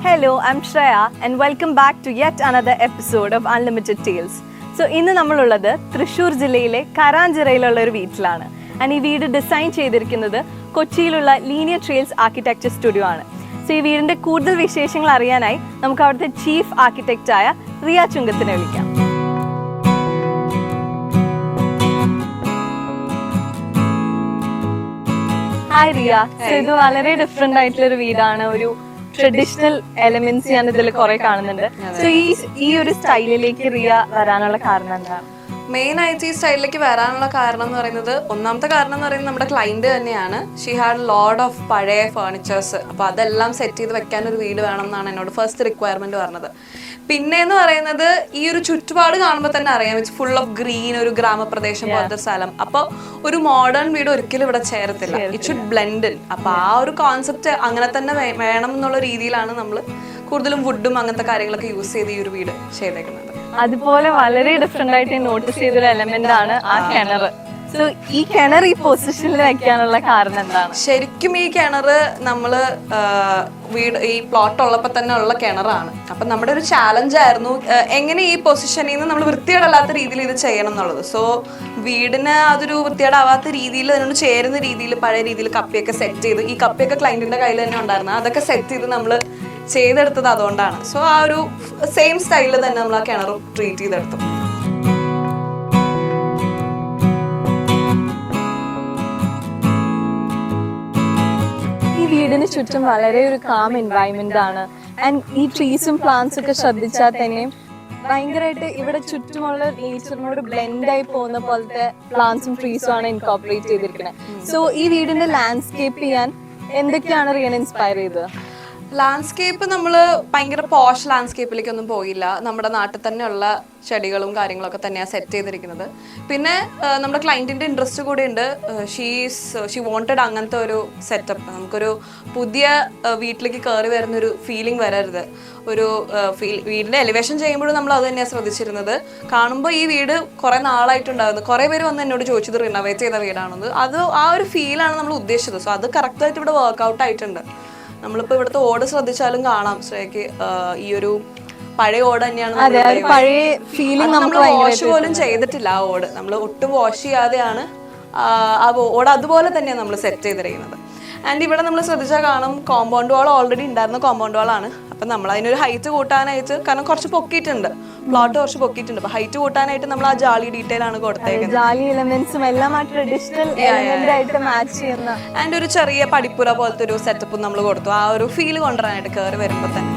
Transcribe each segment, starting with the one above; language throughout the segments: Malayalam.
Hello, I'm Shreya and welcome back to yet another episode of Unlimited Tales. So, ഇന്ന് നമ്മളുള്ളത് തൃശ്ശൂർ ജില്ലയിലെ കരാഞ്ചിറയിലുള്ള ഒരു വീട്ടിലാണ്. ആൻഡ് ഈ വീട് ഡിസൈൻ ചെയ്തിരിക്കുന്നത് കൊച്ചിയിലുള്ള ലീനിയർ ട്രെയിൽസ് ആർക്കിടെക്ചർ സ്റ്റുഡിയോ ആണ്. സോ ഈ വീടിന്റെ കൂടുതൽ വിശേഷങ്ങൾ അറിയാനായി നമുക്ക് അവിടുത്തെ ചീഫ് ആർക്കിടെക്റ്റായ റിയ ചുങ്കത്തിനെ വിളിക്കാം. ഹായ് റിയ, ഇത് വളരെ ഡിഫറെന്റ് ആയിട്ടുള്ള ഒരു വീടാണ്. ഒരു ട്രഡീഷണൽ എലമെന്റ്സ് ഞാൻ ഇതിൽ കുറെ കാണുന്നുണ്ട്. സോ ഈ ഒരു സ്റ്റൈലിലേക്ക് റിയ വരാനുള്ള കാരണം എന്താണ്? മെയിൻ ആയിട്ട് ഈ സ്റ്റൈലിലേക്ക് വരാനുള്ള കാരണം എന്ന് പറയുന്നത്, ഒന്നാമത്തെ കാരണം എന്ന് പറയുന്നത് നമ്മുടെ ക്ലൈന്റ് തന്നെയാണ്. ഷീ ഹാഡ് ലോഡ് ഓഫ് പഴയ ഫേർണിച്ചേഴ്സ്. അപ്പോൾ അതെല്ലാം സെറ്റ് ചെയ്ത് വെക്കാൻ ഒരു വീട് വേണം എന്നാണ് എന്നോട് ഫസ്റ്റ് റിക്വയർമെന്റ് പറഞ്ഞത്. പിന്നെ എന്ന് പറയുന്നത്, ഈ ഒരു ചുറ്റുപാട് കാണുമ്പോൾ തന്നെ അറിയാം, ഇറ്റ്സ് ഫുൾ ഓഫ് ഗ്രീൻ, ഒരു ഗ്രാമപ്രദേശം പോലത്തെ സ്ഥലം. അപ്പോൾ ഒരു മോഡേൺ വീട് ഒരിക്കലും ഇവിടെ ചേരത്തില്ല. It should blend in. അപ്പോൾ ആ ഒരു കോൺസെപ്റ്റ് അങ്ങനെ തന്നെ വേണം എന്നുള്ള രീതിയിലാണ് നമ്മൾ കൂടുതലും വുഡും അങ്ങനത്തെ കാര്യങ്ങളൊക്കെ യൂസ് ചെയ്ത് ഈ ഒരു വീട് ചെയ്തേക്കുന്നത്. അതുപോലെ വളരെ ഡിഫറെന്റ് ആയിട്ട് നോട്ടീസ് ചെയ്തൊരു എലമെന്റ് ആണ് ആ കിണർ. സോ ഈ കിണർ ഈ പൊസിഷനിൽ വെക്കാനുള്ള കാരണം എന്താണ്? ശരിക്കും ഈ കിണർ നമ്മള് വീട് ഈ പ്ലോട്ട് ഉള്ളപ്പോൾ തന്നെ ഉള്ള കിണറാണ്. അപ്പൊ നമ്മുടെ ഒരു ചാലഞ്ച് ആയിരുന്നു എങ്ങനെ ഈ പൊസിഷനിൽ നിന്ന് നമ്മൾ വൃത്തികേടല്ലാത്ത രീതിയിൽ ഇത് ചെയ്യണം എന്നുള്ളത്. സോ വീടിന് അതൊരു വൃത്തികേടാവാത്ത രീതിയിൽ അതിനോട് ചേരുന്ന രീതിയിൽ പഴയ രീതിയിൽ കപ്പിയൊക്കെ സെറ്റ് ചെയ്ത്, ഈ കപ്പിയൊക്കെ ക്ലൈന്റിന്റെ കയ്യിൽ തന്നെ ഉണ്ടായിരുന്നു, അതൊക്കെ സെറ്റ് ചെയ്ത് നമ്മൾ ചെയ്തെടുത്തത് അതുകൊണ്ടാണ്. സോ ആ ഒരു സെയിം സ്റ്റൈലിൽ തന്നെ നമ്മൾ ആ കിണറും ട്രീറ്റ് ചെയ്തെടുത്തു. ഈ വീടിന് ചുറ്റും വളരെ ഒരു കാം എൻവയൺമെന്റ് ആണ്. ആൻഡ് ഈ ട്രീസും പ്ലാന്റ്സും ഒക്കെ ശ്രദ്ധിച്ചാൽ തന്നെ ഭയങ്കരമായിട്ട് ഇവിടെ ചുറ്റുമുള്ള നേച്ചറിനോട് ബ്ലെൻഡ് ആയി പോകുന്ന പോലത്തെ പ്ലാന്റ്സും ട്രീസും ആണ് ഇൻകോർപ്പറേറ്റ് ചെയ്തിരിക്കുന്നത്. സോ ഈ വീടിന്റെ ലാൻഡ്സ്കേപ്പ് ചെയ്യാൻ എന്തൊക്കെയാണ് റിയൻ ഇൻസ്പയർ ചെയ്തത്? ലാൻഡ്സ്കേപ്പ് നമ്മൾ ഭയങ്കര പോഷ് ലാൻഡ്സ്കേപ്പിലേക്കൊന്നും പോയില്ല. നമ്മുടെ നാട്ടിൽ തന്നെയുള്ള ചെടികളും കാര്യങ്ങളൊക്കെ തന്നെയാണ് സെറ്റ് ചെയ്തിരിക്കുന്നത്. പിന്നെ നമ്മുടെ ക്ലൈൻറ്റിൻ്റെ ഇൻട്രസ്റ്റ് കൂടെ ഉണ്ട്. ഷീ വോണ്ടഡ് അങ്ങനത്തെ ഒരു സെറ്റപ്പ്. നമുക്കൊരു പുതിയ വീട്ടിലേക്ക് കയറി വരുന്നൊരു ഫീലിംഗ് വരരുത്. ഒരു വീടിൻ്റെ എലിവേഷൻ ചെയ്യുമ്പോഴും നമ്മൾ അത് തന്നെയാണ് ശ്രദ്ധിച്ചിരുന്നത്. കാണുമ്പോൾ ഈ വീട് കുറേ നാളായിട്ടുണ്ടാകുന്നു. കുറേ പേര് വന്ന് എന്നോട് ചോദിച്ചത് റിനോവേറ്റ് ചെയ്ത വീടാണെന്ന്. അത് ആ ഒരു ഫീലാണ് നമ്മൾ ഉദ്ദേശിച്ചത്. സോ അത് കറക്റ്റായിട്ട് ഇവിടെ വർക്ക്ഔട്ട് ആയിട്ടുണ്ട്. നമ്മളിപ്പോ ഇവിടുത്തെ ഓട് ശ്രദ്ധിച്ചാലും കാണാം ശ്രേയക്ക് ഈ ഒരു പഴയ ഓട് തന്നെയാണ്. നമ്മൾ വാഷ് പോലും ചെയ്തിട്ടില്ല ആ ഓട്. നമ്മൾ ഒട്ടും വാഷ് ചെയ്യാതെയാണ് ആ ഓട് അതുപോലെ തന്നെയാണ് നമ്മൾ സെറ്റ് ചെയ്തിരിക്കുന്നത്. ആൻഡ് ഇവിടെ നമ്മൾ ശ്രദ്ധിച്ചാൽ കാണും, കോമ്പൗണ്ട് വാൾ ഓൾറെഡി ഉണ്ടായിരുന്ന കോമ്പൗണ്ട് വാളാണ്. അപ്പം നമ്മൾ അതിനൊരു ഹൈറ്റ് കൂട്ടാനായിട്ട്, കാരണം കുറച്ച് പൊക്കിയിട്ടുണ്ട്, പ്ലോട്ട് കുറച്ച് പൊക്കിയിട്ടുണ്ട്, അപ്പൊ ഹൈറ്റ് കൂട്ടാനായിട്ട് നമ്മൾ ആ ജാലി ഡീറ്റെയിൽ ആണ് കൊടുത്തേക്കുന്നത്. ആൻഡ് ഒരു ചെറിയ പടിപ്പുര പോലത്തെ ഒരു സെറ്റപ്പും നമ്മൾ കൊടുത്തു, ആ ഒരു ഫീൽ കൊണ്ടുവരാനായിട്ട് കയറി വരുമ്പോൾ തന്നെ.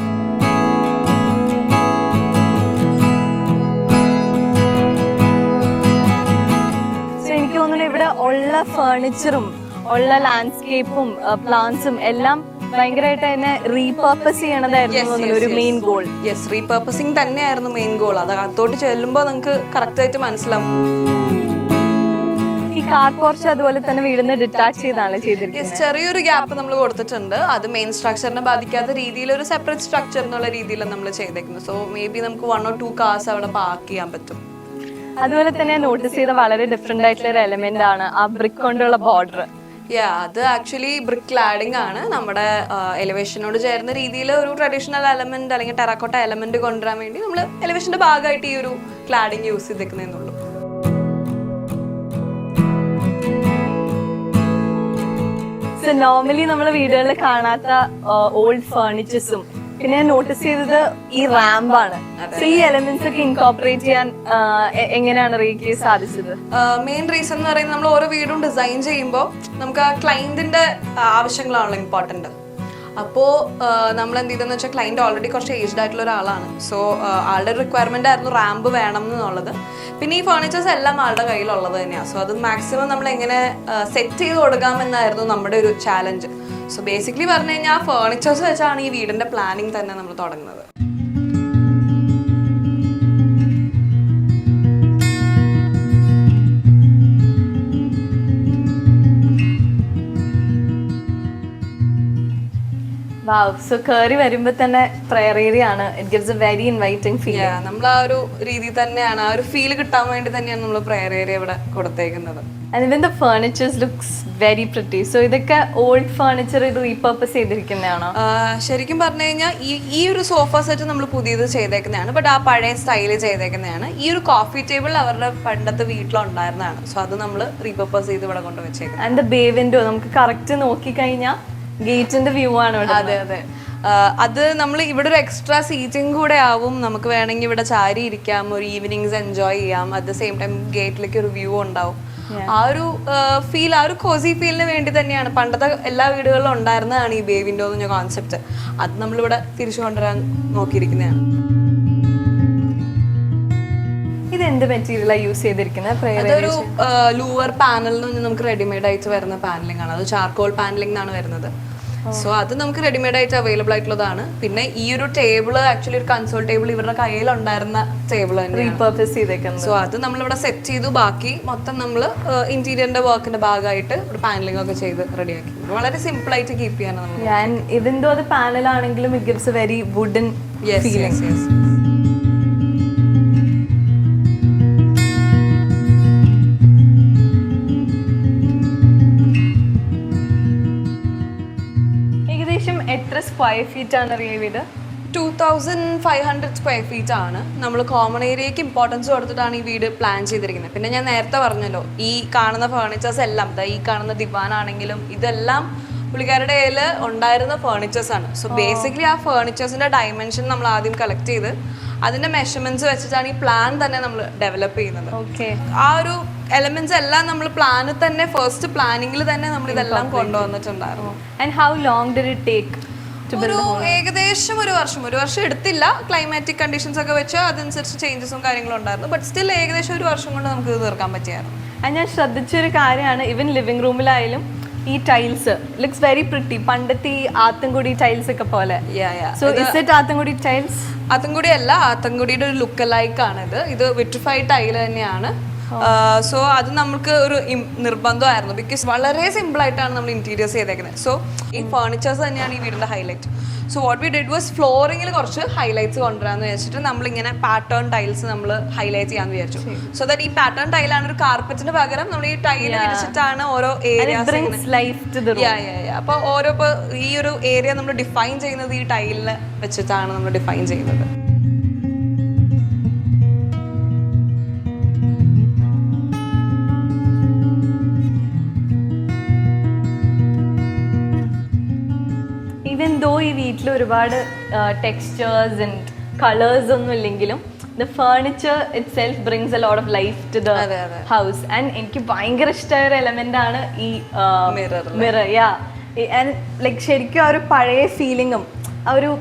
എനിക്ക് തോന്നുന്നു ഇവിടെ ഉള്ള ഫേർണിച്ചറും ഉള്ള ലാൻഡ്സ്കേപ്പും പ്ലാന്റ്സും എല്ലാം ഭയങ്കരമായിട്ട് തന്നെ റീപർപ്പസ് ചെയ്യണതായിരുന്നു ഒരു മെയിൻ ഗോൾ. യെസ്, റീപർപ്പസിങ് തന്നെയായിരുന്നു മെയിൻ ഗോൾ. അത് അകത്തോട്ട് ചെല്ലുമ്പോൾ നമുക്ക് കറക്റ്റ് ആയിട്ട് മനസ്സിലാവും. ഈ കാർ പോർച്ച് അതുപോലെ തന്നെ വീടിന് ഡിറ്റാച്ച് ചെയ്താണ് ചെയ്തിരിക്കുന്നത്. ചെറിയൊരു ഗ്യാപ്പ് നമ്മൾ കൊടുത്തിട്ടുണ്ട്. അത് മെയിൻ സ്ട്രക്ചറിനെ ബാധിക്കാത്ത രീതിയിൽ ഒരു സെപ്പറേറ്റ് സ്ട്രക്ചർ എന്നുള്ള രീതിയിലാണ് നമ്മൾ ചെയ്തേക്കുന്നത്. സോ മേ ബി നമുക്ക് 1 or 2 കാർസ് അവിടെ പാർക്ക് ചെയ്യാൻ പറ്റും. അതുപോലെ തന്നെ നോട്ടീസ് ചെയ്ത വളരെ ഡിഫറെന്റ് ആയിട്ടുള്ള ഒരു എലമെന്റ് ആണ് ആ ബ്രിക്ക് കൊണ്ടുള്ള ബോർഡർ. അത് ആക്ച്വലി ബ്രിക്ക് ക്ലാഡിംഗ് ആണ്. നമ്മുടെ എലിവേഷനോട് ചേരുന്ന രീതിയിൽ ഒരു ട്രഡീഷണൽ എലമെന്റ് അല്ലെങ്കിൽ ടെറാക്കോട്ട എലമെന്റ് കൊണ്ടുവരാൻ വേണ്ടി നമ്മൾ എലിവേഷന്റെ ഭാഗമായിട്ട് ഈ ഒരു ക്ലാഡിംഗ് യൂസ് ചെയ്തേക്കുന്നതെന്നുള്ളൂ. നോർമലി നമ്മൾ വീടുകളിൽ കാണാത്ത ഓൾഡ് ഫേർണിച്ചേഴ്സും പിന്നെ നോട്ടീസ് ചെയ്തത് ഈ റാമ്പാണ്. ഈ എലമെന്റ്സ് ഒക്കെ ഇൻകോർപ്പറേറ്റ് ചെയ്യാൻ എങ്ങനെയാണ് റീക്ക് സാധിച്ചത്? മെയിൻ റീസൺ എന്ന് പറയുന്നത്, നമ്മൾ ഓരോ വീടും ഡിസൈൻ ചെയ്യുമ്പോൾ നമുക്ക് ആ ക്ലൈന്റിന്റെ ആവശ്യങ്ങളാണല്ലോ ഇമ്പോർട്ടന്റ്. അപ്പോൾ നമ്മൾ എന്ത് ചെയ്തെന്ന് വെച്ചാൽ, ക്ലൈന്റ് ഓൾറെഡി കുറച്ച് ഏജ്ഡ് ആയിട്ടുള്ള ഒരാളാണ്. സോ ആളുടെ റിക്വയർമെന്റ് ആയിരുന്നു റാമ്പ് വേണം എന്നുള്ളത്. പിന്നെ ഈ ഫേർണിച്ചേഴ്സ് എല്ലാം ആളുടെ കയ്യിലുള്ളത് തന്നെയാണ്. സോ അത് മാക്സിമം നമ്മൾ എങ്ങനെ സെറ്റ് ചെയ്ത് കൊടുക്കാമെന്നായിരുന്നു നമ്മുടെ ഒരു ചാലഞ്ച്. സോ ബേസിക്കലി പറഞ്ഞു കഴിഞ്ഞാൽ ആ ഫേർണിച്ചേഴ്സ് വെച്ചാണ് ഈ വീടിന്റെ പ്ലാനിങ് തന്നെ നമ്മൾ തുടങ്ങുന്നത്. വാവ്, സോ കയറി വരുമ്പോ തന്നെ പ്രയർ ഏരിയ ആണ്. It gives a very inviting feel. നമ്മൾ ആ ഒരു രീതി തന്നെയാണ്, ആ ഒരു ഫീൽ കിട്ടാൻ വേണ്ടി തന്നെയാണ് നമ്മൾ പ്രയർ ഏരിയ ഇവിടെ കൊടുത്തേക്കുന്നത്. And even the furnitures looks very pretty. So ഇതൊക്കെ ഓൾഡ് ഫർണിച്ചർ ഇത് റീപർപ്പസ് ചെയ്തിരിക്കുന്നതാണോ? ശരിക്കും പറഞ്ഞു കഴിഞ്ഞാൽ ഈ ഒരു സോഫ സെറ്റ് നമ്മൾ പുതിയത് ചെയ്തേക്കുന്നതാണ്, ബട്ട് ആ പഴയ സ്റ്റൈല് ചെയ്തേക്കുന്നതാണ്. ഈ ഒരു കോഫി ടേബിൾ അവരുടെ പണ്ടത്തെ വീട്ടിലുണ്ടായിരുന്നതാണ്. സോ അത് നമ്മൾ റീപർപ്പസ് ചെയ്ത് ഇവിടെ കൊണ്ട് വെച്ചേക്കുന്നത്. ആൻഡ് ദ ബേ വിൻഡോ നമുക്ക് കറക്റ്റ് നോക്കി കഴിഞ്ഞാൽ ഗേറ്റിന്റെ വ്യൂ ആണ് ഇവിടെ. അതെ അതെ, അത് നമ്മൾ ഇവിടെ ഒരു എക്സ്ട്രാ സീറ്റിംഗ് കൂടെ ആവും. നമുക്ക് വേണമെങ്കിൽ ഇവിടെ ചാരി ഇരിക്കാം, ഒരു ഈവനിങ്സ് എൻജോയ് ചെയ്യാം. അറ്റ് ദ സെയിം ടൈം ഗേറ്റിലേക്ക് ഒരു വ്യൂ ഉണ്ടാവും. ആ ഒരു ഫീൽ, ആ ഒരു കോസി ഫീലിന് വേണ്ടി തന്നെയാണ് പണ്ടത്തെ എല്ലാ വീടുകളിലും ഉണ്ടായിരുന്നതാണ് ഈ ബേ വിൻഡോ എന്ന് പറഞ്ഞ കോൺസെപ്റ്റ്. അത് നമ്മളിവിടെ തിരിച്ചു കൊണ്ടുവരാൻ നോക്കിയിരിക്കുന്നതാണ്. ഇത് എന്ത് മെറ്റീരിയലാണ് യൂസ് ചെയ്തിരിക്കുന്നത്? അതൊരു ലൂവർ പാനൽ എന്ന് പറഞ്ഞാൽ നമുക്ക് റെഡിമെയ്ഡ് ആയിട്ട് വരുന്ന പാനലിംഗ് ആണ്. അത് ചാർക്കോൾ പാനലിംഗ് എന്നാണ് വരുന്നത്. സോ അത് നമുക്ക് റെഡിമെയ്ഡ് ആയിട്ട് അവൈലബിൾ ആയിട്ടുള്ളതാണ്. പിന്നെ ഈ ഒരു ടേബിൾ ആക്ച്വലി ഒരു കൺസോൾ ടേബിൾ ഇവരുടെ കയ്യിലുണ്ടായിരുന്ന ടേബിൾ തന്നെയാണ്. സോ അത് നമ്മളിവിടെ സെറ്റ് ചെയ്തു. ബാക്കി മൊത്തം നമ്മൾ ഇന്റീരിയറിന്റെ വർക്കിന്റെ ഭാഗമായിട്ട് ഒരു പാനലിംഗ് ഒക്കെ ചെയ്ത് റെഡിയാക്കി. വളരെ സിമ്പിൾ ആയിട്ട് കീപ്പ് ചെയ്യാനാണ്. ഞാൻ ഇതിന്റെ അത് പാനലാണെങ്കിലും it gives a very wooden feeling. എത്ര സ്ക്വയർ ഫീറ്റ് ആണ് വീട്? 2500 സ്ക്വയർ ഫീറ്റ് ആണ്. നമ്മൾ കോമൺ ഏരിയക്ക് ഇമ്പോർട്ടൻസ് കൊടുത്തിട്ടാണ് ഈ വീട് പ്ലാൻ ചെയ്തിരിക്കുന്നത്. പിന്നെ ഞാൻ നേരത്തെ പറഞ്ഞല്ലോ, ഈ കാണുന്ന ഫേർണിച്ചേഴ്സ് എല്ലാം, ഈ കാണുന്ന ദിവാൻ ആണെങ്കിലും ഇതെല്ലാം പുള്ളിക്കാരുടെ കയ്യിൽ ഉണ്ടായിരുന്ന ഫേർണിച്ചേഴ്സ് ആണ്. സോ ബേസിക്കലി ആ ഫേർണിച്ചേഴ്സിന്റെ ഡയമെൻഷൻ നമ്മൾ ആദ്യം കളക്ട് ചെയ്ത് അതിന്റെ മെഷർമെന്റ്സ് വെച്ചിട്ടാണ് ഈ പ്ലാൻ തന്നെ നമ്മൾ ഡെവലപ്പ് ചെയ്യുന്നത്. ആ ഒരു എലമെന്റ്സ് എല്ലാം നമ്മൾ പ്ലാനിൽ തന്നെ, ഫസ്റ്റ് പ്ലാനിങ്ങിൽ തന്നെ നമ്മൾ ഇതെല്ലാം കൊണ്ടുവന്നിട്ടുണ്ടായിരുന്നു. And how long did it take to build the whole? ഏകദേശം ഒരു വർഷം എടുത്തില്ല. ക്ലൈമാറ്റിക് കണ്ടീഷൻസ് ഒക്കെ വെച്ച് അതനുസരിച്ച് ചേഞ്ചസും കാര്യങ്ങളും ഉണ്ടായിരുന്നു. ബട്ട് സ്റ്റിൽ ഏകദേശം ഒരു വർഷം കൊണ്ട് നമുക്ക് ഇത് തീർക്കാൻ പറ്റിയായിരുന്നു. ഞാൻ ശ്രദ്ധിച്ചൊരു കാര്യമാണ്, ഈവൻ ലിവിംഗ് റൂമിലായാലും ഈ ടൈൽസ് ലുക്സ് വെരി പ്രിറ്റി. പണ്ടത്തെ ഈ ആത്തൻകുടി ടൈൽസ് ഒക്കെ പോലെ. So is it Athangudi tiles? Athangudi അല്ല, ആത്തൻകുടിയുടെ ഒരു ലുക്ക് ലൈക്ക് ആണ് ഇത് വിട്രിഫൈഡ് ടൈൽ തന്നെയാണ്. സോ അത് നമുക്ക് ഒരു നിർബന്ധമായിരുന്നു. ബിക്കോസ് വളരെ സിമ്പിൾ ആയിട്ടാണ് നമ്മൾ ഇന്റീരിയേഴ്സ് ചെയ്തേക്കുന്നത്. സോ ഈ ഫേർണിച്ചേഴ്സ് തന്നെയാണ് ഈ വീടിന്റെ highlight. So what we did was ഫ്ലോറിങ്ങിൽ കുറച്ച് ഹൈലൈറ്റ്സ് കൊണ്ടുവരാന്ന് വിചാരിച്ചിട്ട് നമ്മളിങ്ങനെ പാറ്റേൺ ടൈൽസ് നമ്മൾ ഹൈലൈറ്റ് ചെയ്യാന്ന് വിചാരിച്ചു. സോ ദാറ്റ് ഈ പാറ്റേൺ ടൈലാണ് ഒരു കാർപ്പറ്റിന് പകരം നമ്മൾ ഈ ടൈൽ വിരിച്ചിട്ടാണ് ഓരോ ഏരിയ. അപ്പൊ ഓരോ ഈ ഒരു ഏരിയ നമ്മൾ ഡിഫൈൻ ചെയ്യുന്നത് ഈ ടൈലിന് വെച്ചിട്ടാണ് നമ്മൾ ഡിഫൈൻ ചെയ്യുന്നത്. ഈവൻ ദോ ഈ വീട്ടിൽ ഒരുപാട് ടെക്സ്ചേഴ്സ് ആൻഡ് കളേഴ്സ് ഒന്നും ഇല്ലെങ്കിലും the furniture itself brings a lot of life to the house. And എനിക്ക് ഭയങ്കര ഇഷ്ടമായ ഒരു എലമെന്റ് ആണ് ഈ മിറർ. ആൻഡ് ലൈക്ക് ശരിക്കും ആ ഒരു പഴയ ഫീലിങ്ങും ആ ഒരു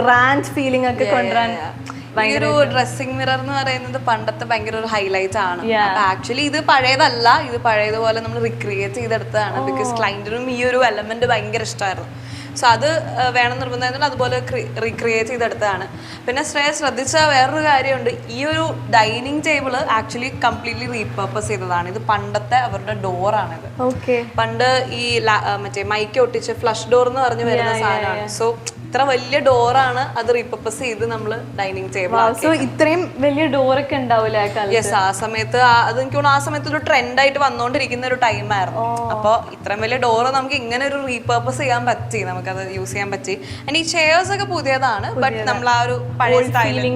ഗ്രാൻഡ് ഫീലിംഗ് ഒക്കെ കൊണ്ടുവരാൻ. ഈ ഒരു ഡ്രസ്സിംഗ് മിറർ എന്ന് പറയുന്നത് പണ്ടത്തെ ഭയങ്കര ഒരു ഹൈലൈറ്റ് ആണ്. ആക്ച്വലി ഇത് പഴയതല്ല, ഇത് പഴയതുപോലെ നമ്മൾ റിക്രിയേറ്റ് ചെയ്തെടുത്തതാണ്. ബിക്കോസ് ക്ലൈന്റിനും ഈ ഒരു എലമെന്റ് ഭയങ്കര ഇഷ്ടമായിരുന്നു. സോ അത് വേണം നിർബന്ധമായിരുന്നു, അതുപോലെ റീക്രിയേറ്റ് ചെയ്തെടുത്തതാണ്. പിന്നെ ശ്രദ്ധിച്ച വേറൊരു കാര്യമുണ്ട്, ഈ ഒരു dining table actually completely repurpose ചെയ്തതാണ്. ഇത് പണ്ടത്തെ അവരുടെ ഡോറാണിത്. പണ്ട് ഈ മറ്റേ മൈക്ക് ഒട്ടിച്ച് ഫ്ലഷ് ഡോർ എന്ന് പറഞ്ഞു വരുന്ന സാധനമാണ്. സോ ഇത്ര വലിയ ഡോറാണ്, അത് റീപർപ്പസ് ചെയ്ത് നമ്മൾ ഡൈനിങ് ടേബിൾ. ഇത്രയും വലിയ ഡോറൊക്കെ ഉണ്ടാവില്ല. യെസ്, ആ സമയത്ത് അത് എനിക്ക് തോന്നുന്നു ആ സമയത്ത് ഒരു ട്രെൻഡായിട്ട് വന്നുകൊണ്ടിരിക്കുന്ന ഒരു ടൈമായിരുന്നു. അപ്പോൾ ഇത്രയും വലിയ ഡോറ് നമുക്ക് ഇങ്ങനെ ഒരു റീപർപ്പസ് ചെയ്യാൻ പറ്റി, നമുക്കത് യൂസ് ചെയ്യാൻ പറ്റി. ആൻഡ് ഈ ചെയർസ് ഒക്കെ പുതിയതാണ്, ബട്ട് നമ്മൾ ആ ഒരു പഴയ സ്റ്റൈലിൽ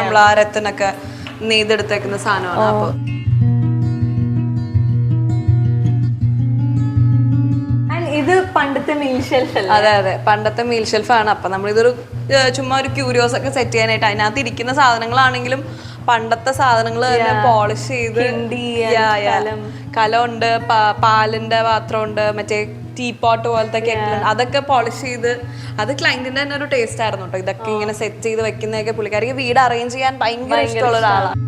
നമ്മൾ ആ രത്തിനൊക്കെ നെയ്തെടുത്തേക്കുന്ന സാധനമാണ്. അപ്പോൾ ഇത് പണ്ടത്തെ മീൽ ഷെൽഫ് അല്ല? അതെ അതെ, പണ്ടത്തെ മീൽ ഷെൽഫാണ്. അപ്പൊ നമ്മളിതൊരു ചുമ്മാ ഒരു ക്യൂരിയോസ് ഒക്കെ സെറ്റ് ചെയ്യാനായിട്ട്, അതിനകത്ത് ഇരിക്കുന്ന സാധനങ്ങളാണെങ്കിലും പണ്ടത്തെ സാധനങ്ങൾ തന്നെ പോളിഷ് ചെയ്ത്, കലമുണ്ട്, പാലിന്റെ പാത്രമുണ്ട്, മറ്റേ ടീപോട്ട് പോലത്തെ കെറ്റിലുണ്ട്, അതൊക്കെ പോളിഷ് ചെയ്ത്. അത് ക്ലൈന്റിന്റെ തന്നെ ഒരു ടേസ്റ്റ് ആയിരുന്നു കേട്ടോ. ഇതൊക്കെ ഇങ്ങനെ സെറ്റ് ചെയ്ത് വെക്കുന്നതൊക്കെ പുള്ളിക്കാർക്ക് വീട് അറേഞ്ച് ചെയ്യാൻ ഭയങ്കര ഇഷ്ടമുള്ള ഒരാളാണ്.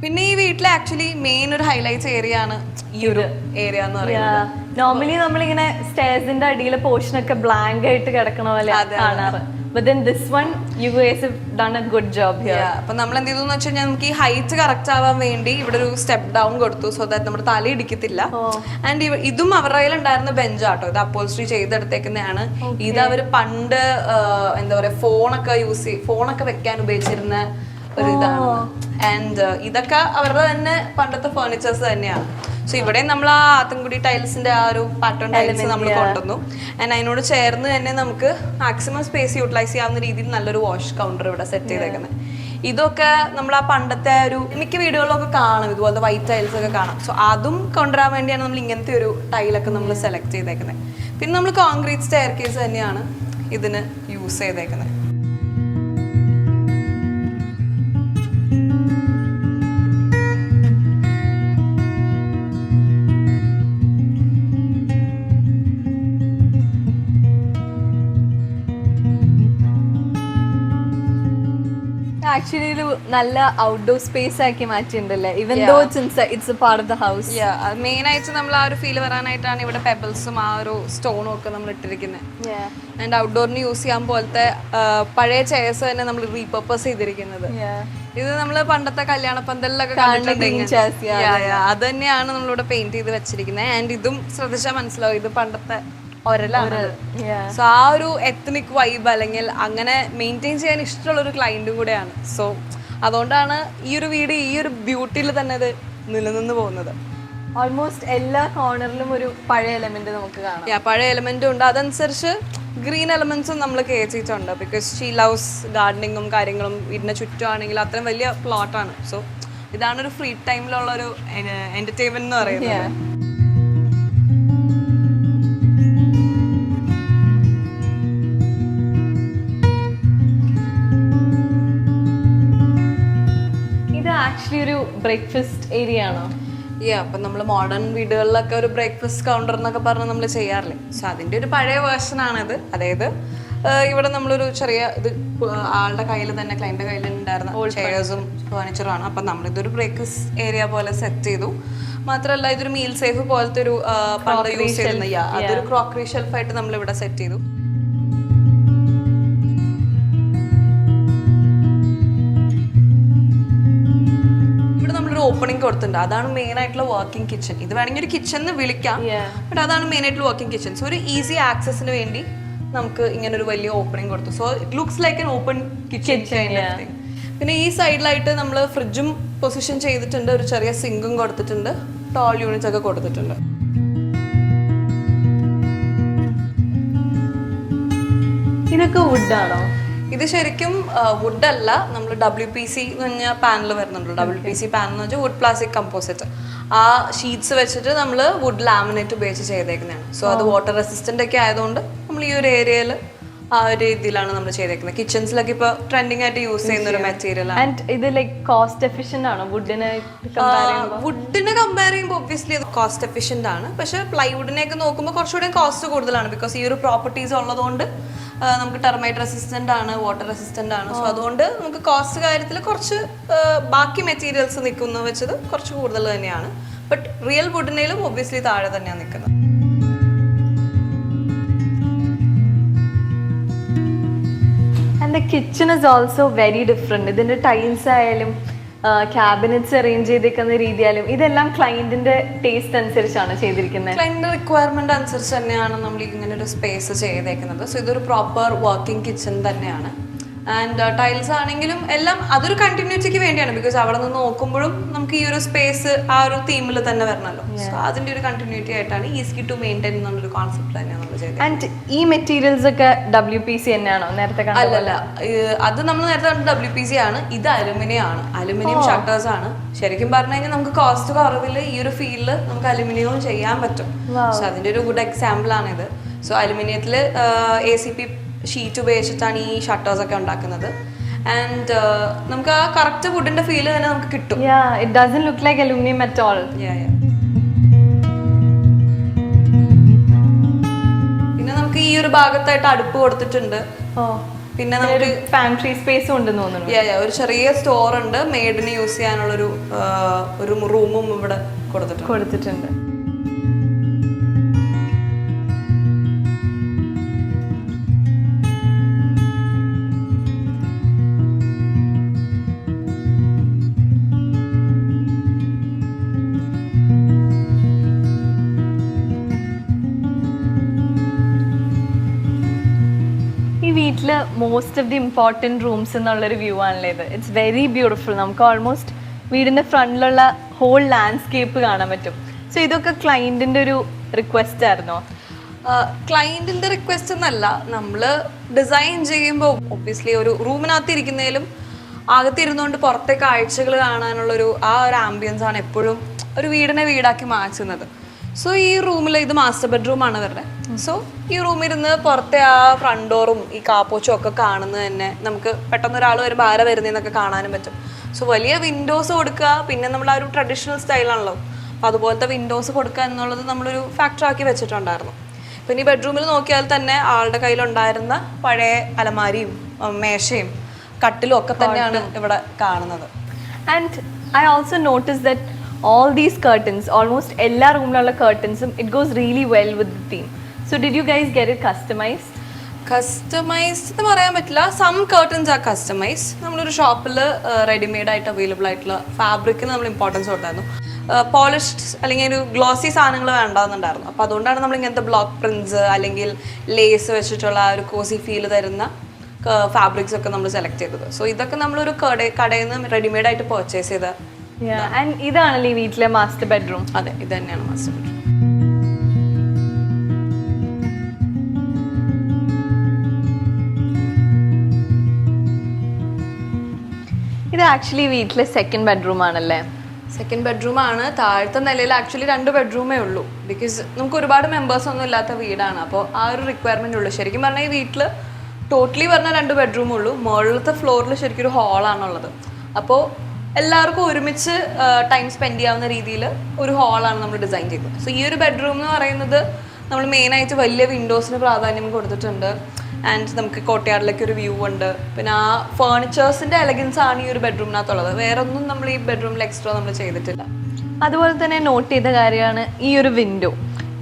പിന്നെ ഈ വീട്ടിലെ ആക്ച്വലി മെയിൻ ഒരു ഹൈലൈറ്റ് ഏരിയ ആണ് ഈ ഒരു ഏരിയ എന്ന് പറയുന്നത്. നോർമലി നമ്മളിങ്ങനെ സ്റ്റേഴ്സിന്റെ അടിയിലെ പോർഷൻ ഒക്കെ ബ്ലാങ്ക് ആയിട്ട് കിടക്കണ പോലെ കാണാറ്. But then this one, you guys have done a good job here. അപ്പൊ നമ്മൾ എന്ത് ചെയ്തു വെച്ച് കഴിഞ്ഞാൽ നമുക്ക് ഈ ഹൈറ്റ് കറക്റ്റ് ആവാൻ വേണ്ടി ഇവിടെ ഒരു സ്റ്റെപ്പ് ഡൗൺ കൊടുത്തു, സോ ദാറ്റ് നമ്മുടെ തല ഇടിക്കത്തില്ല. ആൻഡ് ഇതും അവരുടെ കയ്യിലുണ്ടായിരുന്ന ബെഞ്ചാട്ടോ, ഇത് അപ്പോൾസ്ട്രി ചെയ്തെടുത്തേക്കുന്നതാണ്. ഇത് അവര് പണ്ട് എന്താ പറയാ ഫോണൊക്കെ വെക്കാൻ ഉപയോഗിച്ചിരുന്ന ഒരു ഇതാണ്. ആൻഡ് ഇതൊക്കെ അവരുടെ തന്നെ പണ്ടത്തെ ഫർണിച്ചേഴ്സ് തന്നെയാണ്. സോ ഇവിടെ നമ്മൾ ആ ആത്തൻകുടി ടൈൽസിന്റെ ആ ഒരു പാറ്റേൺ ടൈൽസ് നമ്മൾ കൊണ്ടുവന്നു. ആൻഡ് അതിനോട് ചേർന്ന് തന്നെ നമുക്ക് മാക്സിമം സ്പേസ് യൂട്ടിലൈസ് ചെയ്യാവുന്ന രീതിയിൽ നല്ലൊരു വാഷ് കൗണ്ടർ ഇവിടെ സെറ്റ് ചെയ്തേക്കുന്നത്. ഇതൊക്കെ നമ്മൾ ആ പണ്ടത്തെ ഒരു മിക്ക വീടുകളിലൊക്കെ കാണും, ഇതുപോലത്തെ വൈറ്റ് ടൈൽസ് ഒക്കെ കാണാം. സോ അതും കൊണ്ടുവരാൻ വേണ്ടിയാണ് നമ്മൾ ഇങ്ങനത്തെ ഒരു ടൈലൊക്കെ നമ്മൾ സെലക്ട് ചെയ്തേക്കുന്നത്. പിന്നെ നമ്മൾ കോൺക്രീറ്റ് സ്റ്റെയർ കേസ് തന്നെയാണ് ഇതിന് യൂസ് ചെയ്തേക്കുന്നത്. ആക്ച്വലി ഒരു നല്ല ഔട്ട്ഡോർ സ്പേസ് ആക്കി മാറ്റിയിട്ടുണ്ടല്ലേ, even though it's a part of the house. Main ആയിട്ട് നമ്മൾ ആ ഒരു ഫീൽ വരാനായിട്ടാണ് ഇവിടെ പെബിൾസും ആ ഒരു സ്റ്റോണും ഒക്കെ നമ്മൾ ഇട്ടിരിക്കുന്നത്. ആൻഡ് ഔട്ട്ഡോറിന് യൂസ് ചെയ്യാൻ പോലത്തെ പഴയ ചെയർസ് തന്നെ നമ്മൾ റീപർപ്പസ് ചെയ്തിരിക്കുന്നത്. ഇത് നമ്മൾ പണ്ടത്തെ കല്യാണ പന്തലിലൊക്കെ അത് തന്നെയാണ് നമ്മളിവിടെ പെയിന്റ് ചെയ്ത് വെച്ചിരിക്കുന്നത്. ആൻഡ് ഇതും ശ്രദ്ധിച്ചാൽ മനസ്സിലാവും ഇത് പണ്ടത്തെ ഒരലാണ്. സോ ആ ഒരു എത്നിക് വൈബ് അല്ലെങ്കിൽ അങ്ങനെ മെയിൻറ്റെയിൻ ചെയ്യാൻ ഇഷ്ടമുള്ള ഒരു ക്ലയന്റും കൂടെയാണ്. സോ അതുകൊണ്ടാണ് ഈ ഒരു വീട് ഈ ഒരു ബ്യൂട്ടിയിൽ തന്നെ ഇത് നിലനിന്ന് പോകുന്നത്. ഓൾമോസ്റ്റ് എല്ലാ കോർണറിലും ഒരു പഴയ എലമെന്റ് നമുക്ക് കാണാം. പഴയ എലമെന്റും ഉണ്ട്, അതനുസരിച്ച് ഗ്രീൻ എലമെന്റ്സും നമ്മൾ കയറ്റിയിട്ടുണ്ട്. ബിക്കോസ് ഷീ ലവ്സ് ഗാർഡനിങ്ങും കാര്യങ്ങളും വീടിന് ചുറ്റുമാണെങ്കിൽ അത്രയും വലിയ പ്ലോട്ടാണ്. സോ ഇതാണ് ഒരു ഫ്രീ ടൈമിലുള്ള ഒരു എന്റർടൈൻമെന്റ് എന്ന് പറയുന്നത്. ആക്ച്വലി ഒരു ബ്രേക്ക്ഫാസ്റ്റ് ഏരിയ ആണോ? അപ്പൊ നമ്മൾ മോഡേൺ വീടുകളിലൊക്കെ ഒരു ബ്രേക്ക്ഫാസ്റ്റ് കൗണ്ടർ എന്നൊക്കെ പറഞ്ഞ് നമ്മൾ ചെയ്യാറില്ലേ, സോ അതിന്റെ ഒരു പഴയ വേർഷൻ ആണിത്. അതായത് ഇവിടെ നമ്മളൊരു ചെറിയ ഇത് ആളുടെ കയ്യിൽ തന്നെ ക്ലയന്റ് കയ്യിൽ ഉണ്ടായിരുന്ന ചെയർസും ഫർണിച്ചറും ആണ്. അപ്പൊ നമ്മളിതൊരു ബ്രേക്ക്ഫാസ്റ്റ് ഏരിയ പോലെ സെറ്റ് ചെയ്തു. മാത്രമല്ല ഇതൊരു മീൽ സേഫ് പോലത്തെ ഒരു പണ്ട് യൂസ് ചെയ്യുന്ന അതൊരു ക്രോക്കറി ഷെൽഫായിട്ട് നമ്മൾ ഇവിടെ സെറ്റ് ചെയ്തു. ഓപ്പണിംഗ് കൊടുത്തിട്ടുണ്ട്, അതാണ് മെയിൻ ആയിട്ടുള്ള വർക്കിംഗ് കിച്ചൺ. ഇത് വേണമെങ്കിൽ ഒരു കിച്ചൺ എന്ന് വിളിക്കാം, ബട്ട് അതാണ് മെയിൻ ആയിട്ടുള്ള വർക്കിംഗ് കിച്ചൺ. സോ ഒരു ഈസി ആക്സസിന് വേണ്ടി നമുക്ക് ഇങ്ങനെ ഒരു വലിയ ഓപ്പണിംഗ് കൊടുത്തു. So it looks like an open kitchen. പിന്നെ ഈ സൈഡിലായിട്ട് നമ്മൾ ഫ്രിഡ്ജും പൊസിഷൻ ചെയ്തിട്ടുണ്ട്, ഒരു ചെറിയ സിങ്കും കൊടുത്തിട്ടുണ്ട്, ടോൾ യൂണിറ്റ്സ് ഒക്കെ കൊടുത്തിട്ടുണ്ട്. ഇതൊക്കെ വുഡാണോ? ഇത് ശരിക്കും വുഡ് അല്ല, നമ്മൾ WPC എന്ന് പറഞ്ഞ പാനൽ വരുന്നുണ്ട്. WPC പാനൽ എന്ന് വെച്ചാൽ വുഡ് പ്ലാസ്റ്റിക് കമ്പോസിറ്റ്. ആ ഷീറ്റ്സ് വെച്ചിട്ട് നമ്മൾ വുഡ് ലാമിനേറ്റ് ഉപയോഗിച്ച് ചെയ്തേക്കുന്നതാണ്. സോ അത് വാട്ടർ റെസിസ്റ്റന്റ് ഒക്കെ ആയതുകൊണ്ട് നമ്മൾ ഈ ഒരു ഏരിയയിൽ ആ ഒരു രീതിയിലാണ് നമ്മൾ ചെയ്തേക്കുന്നത്. കിച്ചൺസിലൊക്കെ ഇപ്പൊ ട്രെൻഡിങ് ആയിട്ട് യൂസ് ചെയ്യുന്ന ഒരു മെറ്റീരിയൽ ആണ്. ഇത് ലൈക്ക് കോസ്റ്റ് എഫിഷ്യന്റ് ആണോ വുഡിനെ കമ്പയർ ചെയ്യുമ്പോൾ? ഒബ്വിയസ്ലി അത് കോസ്റ്റ് എഫിഷ്യന്റ് ആണ്, പക്ഷെ പ്ലൈവുഡിനെയൊക്കെ നോക്കുമ്പോൾ കുറച്ചുകൂടെ കോസ്റ്റ് കൂടുതലാണ്. ബിക്കോസ് ഈ ഒരു പ്രോപ്പർട്ടീസ് ഉള്ളതുകൊണ്ട് നമുക്ക് ടെർമൈറ്റ് റെസിസ്റ്റന്റ് ആണ്, വാട്ടർ റെസിസ്റ്റന്റ് ആണ്. സോ അതുകൊണ്ട് നമുക്ക് കോസ്റ്റ് കാര്യത്തിൽ കുറച്ച് ബാക്കി മെറ്റീരിയൽസ് നിൽക്കുന്ന വെച്ചത് കുറച്ച് കൂടുതൽ തന്നെയാണ്. ബട്ട് റിയൽ വുഡിനേലും ഒബ്വിയസ്ലി താഴെ തന്നെയാണ് നിൽക്കുന്നത്. And the kitchen is also very different. ഇതിന്റെ ടൈൽസ് ആയാലും ക്യാബിനറ്റ്സ് അറേഞ്ച് ചെയ്തേക്കുന്ന രീതിയാലും ഇതെല്ലാം ക്ലയന്റിന്റെ ടേസ്റ്റ് അനുസരിച്ചാണ് ചെയ്തിരിക്കുന്നത്. ക്ലയന്റിന്റെ റിക്വയർമെന്റ് അനുസരിച്ച് തന്നെയാണ് നമ്മൾ ഇങ്ങനെ ഒരു സ്പേസ് ചെയ്തേക്കുന്നത്. സോ ഇതൊരു പ്രോപ്പർ വർക്കിംഗ് കിച്ചൺ തന്നെയാണ്. ആൻഡ് ടൈൽസ് ആണെങ്കിലും എല്ലാം അതൊരു കണ്ടിന്യൂറ്റിക്ക് വേണ്ടിയാണ്. ബിക്കോസ് അവിടെ നിന്ന് നോക്കുമ്പോഴും നമുക്ക് ഈ ഒരു സ്പേസ് ആ ഒരു തീമിൽ തന്നെ വരണമല്ലോ. സോ അതിന്റെ ഒരു കണ്ടിന്യൂറ്റി ആയിട്ടാണ് ഈസി ടു മെയിൻറ്റെയിൻ എന്നുള്ളൊരു കോൺസെപ്റ്റ് തന്നെയാണ് നമ്മൾ ചെയ്തത്. ആൻഡ് ഈ മെറ്റീരിയൽസ് ഒക്കെ WPC തന്നെയാണോ നേരത്തെ? അല്ലല്ല, അത് നമ്മൾ നേരത്തെ കണ്ട WPC ആണ്. ഇത് അലുമിനിയം ആണ്, അലുമിനിയം ഷട്ടേഴ്സ് ആണ്. ശരിക്കും പറഞ്ഞു കഴിഞ്ഞാൽ നമുക്ക് കോസ്റ്റ് കുറവിൽ ഈ ഒരു ഫീൽഡിൽ നമുക്ക് അലുമിനിയവും ചെയ്യാൻ പറ്റും. സോ അതിന്റെ ഒരു ഗുഡ് എക്സാമ്പിൾ ആണിത്. സോ അലുമിനിയത്തിൽ ACP ഷീറ്റ് ഉപയോഗിച്ചിട്ടാണ് ഈ ഷട്ടേഴ്സ് ഒക്കെ ഉണ്ടാക്കുന്നത്. ആൻഡ് നമുക്ക് ആ കറക്റ്റ് വുഡിന്റെ ഫീൽ തന്നെ നമുക്ക് കിട്ടും. It doesn't look like aluminium at all. പിന്നെ നമുക്ക് ഈ ഒരു ഭാഗത്തായിട്ട് അടുപ്പ് കൊടുത്തിട്ടുണ്ട്. പിന്നെ നമുക്ക് പാൻട്രി സ്പേസും ഉണ്ടെന്ന് തോന്നുന്നു. ഒരു ചെറിയ സ്റ്റോർ ഉണ്ട്, മെയ്ഡിന് യൂസ് ചെയ്യാനുള്ള ഒരു റൂമും ഇവിടെ കൊടുത്തിട്ടുണ്ട്. വീട്ടില് most of the important rooms എന്നുള്ളൊരു വ്യൂ ആണല്ലോ ഇത്. It's very beautiful. നമുക്ക് ഓൾമോസ്റ്റ് വീടിന്റെ ഫ്രണ്ടിലുള്ള ഹോൾ ലാൻഡ്സ്കേപ്പ് കാണാൻ പറ്റും. സോ ഇതൊക്കെ ക്ലയന്റിന്റെ ഒരു റിക്വസ്റ്റ് ആയിരുന്നോ? ക്ലയന്റിന്റെ റിക്വസ്റ്റ് എന്നല്ല, നമ്മൾ ഡിസൈൻ ചെയ്യുമ്പോൾ ഒബ്വിയസ്ലി ഒരു റൂമിനകത്ത് ഇരിക്കുന്നതിലും അകത്തിരുന്നുകൊണ്ട് പുറത്തെ കാഴ്ചകൾ കാണാനുള്ളൊരു ആ ഒരു ആംബിയൻസ് ആണ് എപ്പോഴും ഒരു വീടിനെ വീടാക്കി മാറ്റുന്നത്. സോ ഈ റൂമിൽ ഇത് മാസ്റ്റർ ബെഡ്റൂമാണ് വരുന്നത്. സോ ഈ റൂമിരുന്ന് പുറത്തെ ആ ഫ്രണ്ട് ഡോറും ഈ കാപ്പോച്ചും ഒക്കെ കാണുന്നത് തന്നെ നമുക്ക് പെട്ടെന്ന് ഒരാൾ വരുമ്പോൾ ആരെ വരുന്നതെന്നൊക്കെ കാണാനും പറ്റും. സോ വലിയ വിൻഡോസ് കൊടുക്കുക, പിന്നെ നമ്മൾ ആ ഒരു ട്രഡീഷണൽ സ്റ്റൈലാണല്ലോ, അപ്പോൾ അതുപോലത്തെ വിൻഡോസ് കൊടുക്കുക എന്നുള്ളത് നമ്മളൊരു ഫാക്ടറാക്കി വെച്ചിട്ടുണ്ടായിരുന്നു. പിന്നെ ഈ ബെഡ്റൂമിൽ നോക്കിയാൽ തന്നെ ആളുടെ കയ്യിലുണ്ടായിരുന്ന പഴയ അലമാരിയും മേശയും കട്ടിലും ഒക്കെ തന്നെയാണ് ഇവിടെ കാണുന്നത്. And I also notice that all these curtains, almost എല്ലാ റൂമിലുള്ള curtainsum, it goes really well with the theme. So did you guys get it customized? Customized എന്ന് പറയാൻ പറ്റില്ല. Some curtains are customize. നമ്മളൊരു ഷോപ്പിൽ റെഡിമെയ്ഡ് ആയിട്ട് അവൈലബിൾ ആയിട്ടുള്ള ഫാബ്രിക്കിന് നമ്മൾ ഇമ്പോർട്ടൻസ് കൊടുത്തായിരുന്നു. പോളിഷ്ഡ് അല്ലെങ്കിൽ ഒരു ഗ്ലോസി സാധനങ്ങൾ വേണ്ടാന്നുണ്ടായിരുന്നു. അപ്പോൾ അതുകൊണ്ടാണ് നമ്മൾ ഇങ്ങനത്തെ ബ്ലോക്ക് പ്രിൻറ്റ്സ് അല്ലെങ്കിൽ ലേസ് വെച്ചിട്ടുള്ള ആ ഒരു കോസി ഫീൽ തരുന്ന ഫാബ്രിക്സ് ഒക്കെ നമ്മൾ സെലക്ട് ചെയ്തത്. സോ ഇതൊക്കെ നമ്മളൊരു കടയിൽ നിന്ന് റെഡിമെയ്ഡ് ആയിട്ട് പർച്ചേസ് ചെയ്ത. ആൻഡ് ഇതാണല്ലേ ഈ വീട്ടിലെ മാസ്റ്റർ ബെഡ്റൂം? അതെ, ഇത് തന്നെയാണ് മാസ്റ്റർ ബെഡ്റൂം. ഇത് ആക്ച്വലി വീട്ടിലെ സെക്കൻഡ് ബെഡ്റൂം ആണല്ലേ? സെക്കൻഡ് ബെഡ്റൂം ആണ്. താഴത്തെ നിലയിൽ ആക്ച്വലി 2 ബെഡ്റൂമേ ഉള്ളൂ. ബിക്കോസ് നമുക്ക് ഒരുപാട് മെമ്പേഴ്സ് ഒന്നും ഇല്ലാത്ത വീടാണ്. അപ്പോൾ ആ ഒരു റിക്വയർമെന്റ് ഉള്ളൂ. ശരിക്കും പറഞ്ഞാൽ ഈ വീട്ടിൽ ടോട്ടലി പറഞ്ഞാൽ 2 ബെഡ്റൂമേ ഉള്ളൂ. മുകളിലത്തെ ഫ്ലോറിൽ ശരിക്കും ഒരു ഹാളാണുള്ളത്. അപ്പോൾ എല്ലാവർക്കും ഒരുമിച്ച് ടൈം സ്പെൻഡ് ചെയ്യാവുന്ന രീതിയിൽ ഒരു ഹാളാണ് നമ്മൾ ഡിസൈൻ ചെയ്തത്. സോ ഈ ഒരു ബെഡ്റൂം എന്ന് പറയുന്നത് നമ്മൾ മെയിനായിട്ട് വലിയ വിൻഡോസിന് പ്രാധാന്യം കൊടുത്തിട്ടുണ്ട്. ആൻഡ് നമുക്ക് കോട്ടയാടിലേക്ക് ഒരു വ്യൂ ഉണ്ട്. പിന്നെ ആ ഫേർണിച്ചേഴ്സിൻ്റെ എലഗൻസ് ആണ് ഈ ഒരു ബെഡ്റൂമിനകത്തുള്ളത്. വേറെ ഒന്നും നമ്മൾ ഈ ബെഡ്റൂമിൽ എക്സ്ട്രാ നമ്മൾ ചെയ്തിട്ടില്ല. അതുപോലെ തന്നെ നോട്ട് ചെയ്ത കാര്യമാണ് ഈ ഒരു വിൻഡോ.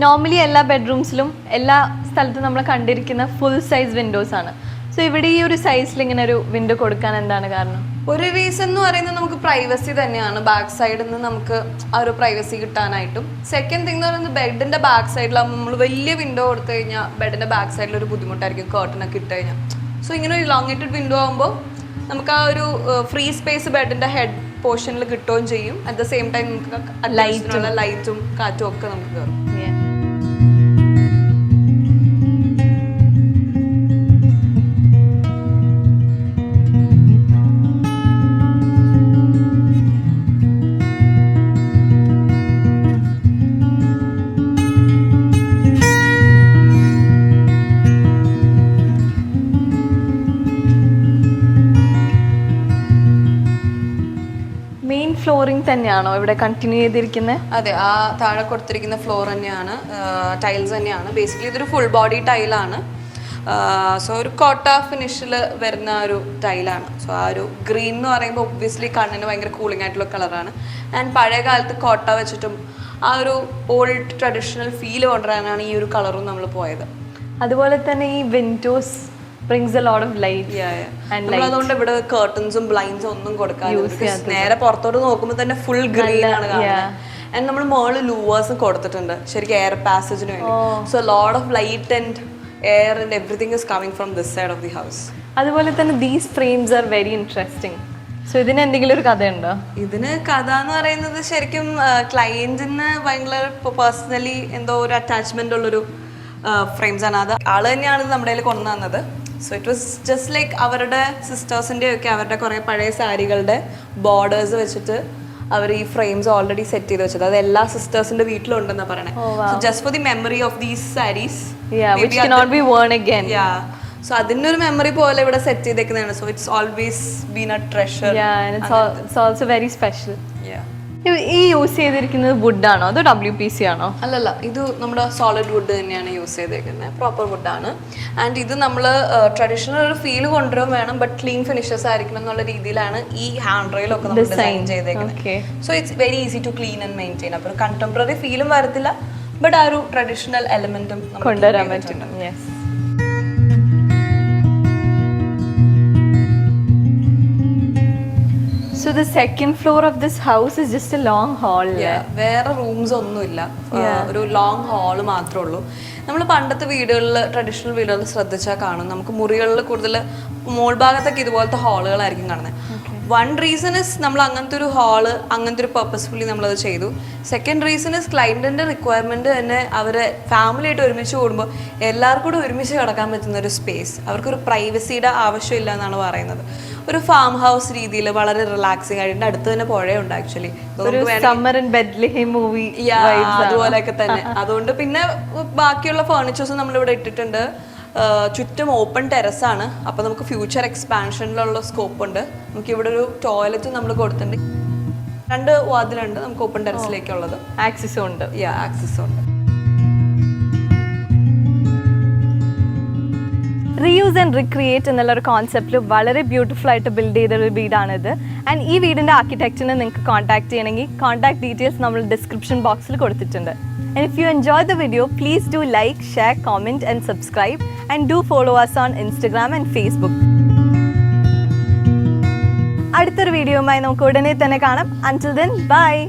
നോർമലി എല്ലാ ബെഡ്റൂംസിലും എല്ലാ സ്ഥലത്തും നമ്മൾ കണ്ടിരിക്കുന്ന ഫുൾ സൈസ് വിൻഡോസ് ആണ്. സോ ഇവിടെ ഈ ഒരു സൈസിൽ ഇങ്ങനെ ഒരു വിൻഡോ കൊടുക്കാൻ എന്താണ് കാരണം? ഒരു റീസൺ എന്ന് പറയുന്നത് നമുക്ക് പ്രൈവസി തന്നെയാണ്. ബാക്ക് സൈഡിൽ നിന്ന് നമുക്ക് ആ ഒരു പ്രൈവസി കിട്ടാനായിട്ടും. സെക്കൻഡ് തിങ് എന്ന് പറയുന്നത് ബെഡിന്റെ ബാക്ക് സൈഡിലാകുമ്പോൾ നമ്മൾ വലിയ വിൻഡോ കൊടുത്തു കഴിഞ്ഞാൽ ബെഡിന്റെ ബാക്ക് സൈഡിൽ ഒരു ബുദ്ധിമുട്ടായിരിക്കും കർട്ടനൊക്കെ ഇട്ട് കഴിഞ്ഞാൽ. സോ ഇങ്ങനെ ഒരു ലോങ്ങേറ്റഡ് വിൻഡോ ആകുമ്പോൾ നമുക്ക് ആ ഒരു ഫ്രീ സ്പേസ് ബെഡിന്റെ ഹെഡ് പോർഷനിൽ കിട്ടുകയും ചെയ്യും. അറ്റ് ദ സെയിം ടൈം നമുക്ക് ലൈറ്റും കാറ്റും ഒക്കെ നമുക്ക് കയറും. ഫ്ലോറിംഗ് തന്നെയാണോ ഇവിടെ കണ്ടിന്യൂ ചെയ്തിരിക്കുന്നത്? അതെ, ആ താഴെ കൊടുത്തിരിക്കുന്ന ഫ്ലോർ തന്നെയാണ്, ടൈൽസ് തന്നെയാണ്. ബേസിക്കലി ഇതൊരു ഫുൾ ബോഡി ടൈലാണ്. സോ ഒരു കോട്ട ഫിനിഷിൽ വരുന്ന ഒരു ടൈലാണ്. സോ ആ ഒരു ഗ്രീൻ എന്ന് പറയുമ്പോൾ ഒബ്വിയസ്ലി കണ്ണിന് ഭയങ്കര കൂളിംഗ് ആയിട്ടുള്ള കളറാണ്. ആൻഡ് പഴയ കാലത്ത് കോട്ട വെച്ചിട്ടും ആ ഒരു ഓൾഡ് ട്രഡീഷണൽ ഫീൽ കൊണ്ടുവരാനാണ് ഈ ഒരു കളറും നമ്മൾ പോയത്. അതുപോലെ തന്നെ ഈ Windows brings a lot of light. നമ്മൾ അതുകൊണ്ട് ഇവിടെ കർട്ടൻസും ബ്ലൈൻഡ്സും ഒന്നും കൊടുക്കാതെ നേരെ പുറത്തോട്ട് നോക്കുമ്പോൾ തന്നെ ഫുൾ ഗ്രീൻ ആണ് കാണുന്നത്. ആൻഡ് നമ്മൾ മുകളിൽ ലൂവേഴ്സ് കൊടുത്തിട്ടുണ്ട് ശരിക്കും എയർ പാസേജിന് വേണ്ടി. So lot of light and air and everything is coming from this side of the house. അതുപോലെ തന്നെ these frames are very interesting. So ഇതിന് എന്തെങ്കിലും ഒരു കഥയുണ്ടോ? ഇതിന് കഥ എന്ന് പറയുന്നത് ശരിക്കും ക്ലയന്റിന് ഭയങ്കര പേഴ്സണലി എന്തോ ഒരു അറ്റാച്ച്മെന്റ് ഉള്ളൊരു ഫ്രെയിംസ് ആണ്. അത് ആള് തന്നെയാണ് ഇത് നമ്മുടെ കയ്യിൽ കൊണ്ടുവന്നത്. So it was just like അവരുടെ സിസ്റ്റേഴ്സിൻ്റെ ഒക്കെ അവരുടെ കുറേ പഴയ സാരികളുടെ ബോർഡേഴ്സ് വെച്ചിട്ട് അവർ ഈ ഫ്രെയിംസ് ഓൾറെഡി സെറ്റ് ചെയ്ത് വെച്ചത്. അത് എല്ലാ സിസ്റ്റേഴ്സിന്റെ വീട്ടിലുണ്ടെന്നാണ് പറയണേ. Just for the memory of these saris. So അതിന്റെ ഒരു മെമ്മറി പോലെ ഇവിടെ സെറ്റ് ചെയ്തേക്കുന്നതാണ്. So it's always been a treasure. It's also very special. ഈ യൂസ് ചെയ്തിരിക്കുന്നത് വുഡ് ആണോ അതോ WPC ആണോ? അല്ലല്ല, ഇത് നമ്മുടെ സോളിഡ് വുഡ് തന്നെയാണ് യൂസ് ചെയ്തേക്കുന്നത്. പ്രോപ്പർ വുഡാണ്. ആൻഡ് ഇത് നമ്മൾ ട്രഡീഷണൽ ഒരു ഫീൽ കൊണ്ടുവരാൻ വേണം, ബട്ട് ക്ലീൻ ഫിനിഷസ് ആയിരിക്കണം എന്നുള്ള രീതിയിലാണ് ഈ ഹാൻഡ് റെയിലൊക്കെ നമ്മൾ ഡിസൈൻ ചെയ്തേക്കുന്നത്. So it's very easy to clean and maintain. അപ്പോൾ കണ്ടംപററി ഫീലും വരത്തില്ല, ബട്ട് ആ ഒരു ട്രഡീഷണൽ എലമെന്റും കൊണ്ടുവരാൻ പറ്റും. So the second floor of this house is just a long hall. വേറെ റൂംസ് ഒന്നുമില്ല, ഒരു ലോങ് ഹാള് മാത്രമേ ഉള്ളൂ. നമ്മൾ പണ്ടത്തെ വീടുകളിൽ, ട്രഡീഷണൽ വീടുകളിൽ ശ്രദ്ധിച്ചാൽ കാണും, നമുക്ക് മുറികളിൽ കൂടുതൽ മോൾ ഭാഗത്തൊക്കെ ഇതുപോലത്തെ ഹാളുകളായിരിക്കും കാണുന്നത്. വൺ റീസൺ ഇസ് നമ്മൾ അങ്ങനത്തെ ഒരു ഹാള്, അങ്ങനത്തെ ഒരു പർപ്പസ്ഫുള്ളി നമ്മളത് ചെയ്തു. സെക്കൻഡ് റീസൺ ഇസ് ക്ലയൻറ്റിൻ്റെ റിക്വയർമെൻറ്റ് തന്നെ അവരെ ഫാമിലി ആയിട്ട് ഒരുമിച്ച് കൂടുമ്പോൾ എല്ലാവർക്കും കൂടെ ഒരുമിച്ച് കിടക്കാൻ പറ്റുന്ന ഒരു സ്പേസ്, അവർക്കൊരു പ്രൈവസിയുടെ ആവശ്യമില്ല എന്നാണ് പറയുന്നത്. ഒരു ഫാം ഹൗസ് രീതിയിൽ വളരെ റിലാക്സിങ് ആയിട്ട്, അടുത്ത് തന്നെ പുഴയുണ്ട് ആക്ച്വലി, അതുപോലെയൊക്കെ തന്നെ. അതുകൊണ്ട് പിന്നെ ബാക്കിയുള്ള ഫേർണിച്ചേഴ്സ് നമ്മളിവിടെ ഇട്ടിട്ടുണ്ട്. ചുറ്റും ഓപ്പൺ ടെറസാണ്, അപ്പോൾ നമുക്ക് ഫ്യൂച്ചർ എക്സ്പാൻഷനിലുള്ള സ്കോപ്പ് ഉണ്ട്. നമുക്ക് ഇവിടെ ഒരു ടോയ്ലറ്റ് നമ്മൾ കൊടുത്തിട്ടുണ്ട്, 2 വാതിലുണ്ട് നമുക്ക് ഓപ്പൺ ടെറസിലേക്കുള്ളത്. ആക്സസും ഉണ്ട്. ആക്സസും ഉണ്ട്. റീയൂസ് ആൻഡ് റിക്രിയേറ്റ് എന്നുള്ളൊരു കോൺസെപ്റ്റിൽ വളരെ ബ്യൂട്ടിഫുൾ ആയിട്ട് ബിൽഡ് ചെയ്തൊരു വീടാണിത്. ആൻഡ് ഈ വീടിൻ്റെ ആർക്കിടെക്റ്റിനെ നിങ്ങൾക്ക് കോൺടാക്ട് ചെയ്യണമെങ്കിൽ കോൺടാക്ട് ഡീറ്റെയിൽസ് നമ്മൾ ഡിസ്ക്രിപ്ഷൻ ബോക്സിൽ കൊടുത്തിട്ടുണ്ട്. And if you enjoyed the video, please do like, share, comment and subscribe, and do follow us on Instagram and Facebook. അടുത്തൊരു വീഡിയോയുമായി നമുക്ക് ഉടനെ തന്നെ കാണാം. Until then, bye.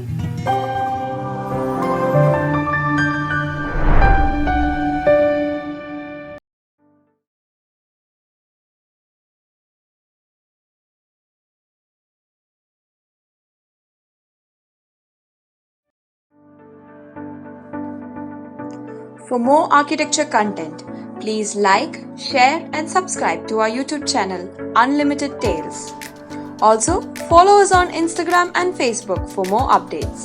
For more architecture content, please like, share and subscribe to our YouTube channel, Unlimited Tales. Also, follow us on Instagram and Facebook for more updates.